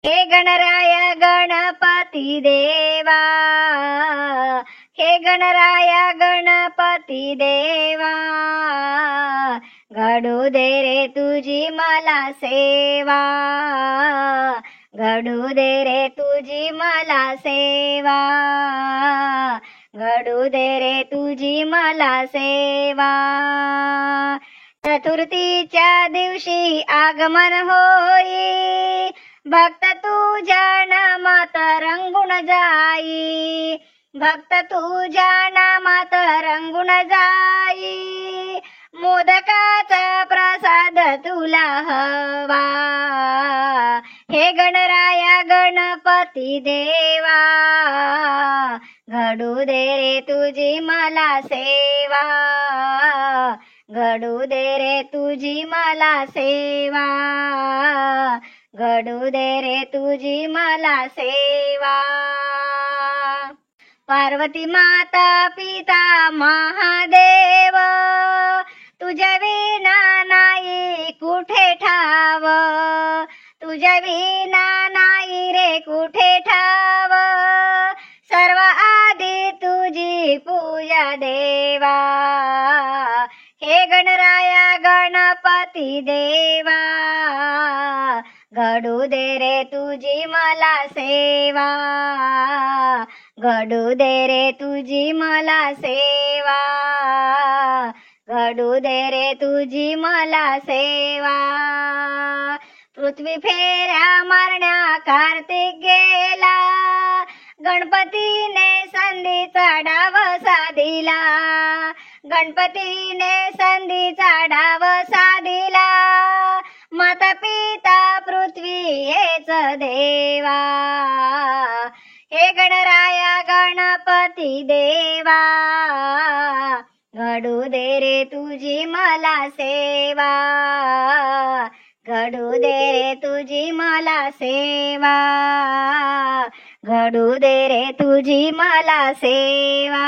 हे गणराया गणपती देवा, हे गणराया गणपती देवा, घडू दे रे तुझी मला सेवा, घडू दे रे तुझी मला सेवा, घडू दे रे तुझी मला सेवा. चतुर्थीच्या दिवशी आगमन होई, भक्त तुझ्या नामात रंगून जाई, भक्त तुझ्या नामात रंगून जाई, मोदकाचा प्रसाद तुला हवा. हे गणराया गणपती देवा, घडू दे रे तुझी मला सेवा, घडू दे रे तुझी मला सेवा, घडू दे रे तुझी मला सेवा. पार्वती माता पिता महादेव, तुझ्या विना नाही कुठे ठाव, तुझ्या विना नाही रे कुठे ठाव, सर्व आधी तुझी पूजा देवा. हे गणराया गणपती देवा, घडू दे रे तुझी मला सेवा, घडू दे रे तुझी मला सेवा, घडू दे रे तुझी मला सेवा. पृथ्वी फेऱ्या मारण्या कार्तिक गेला, गणपतीने संधीचा डाव साधिला, गणपतीने संधीचा डाव साधिला, माता पिता पृथ्वी हेच देवा. हे गणराया गणपती देवा, घडू दे रे तुझी मला सेवा, घडू दे रे तुझी मला सेवा, घडू दे रे तुझी मला सेवा.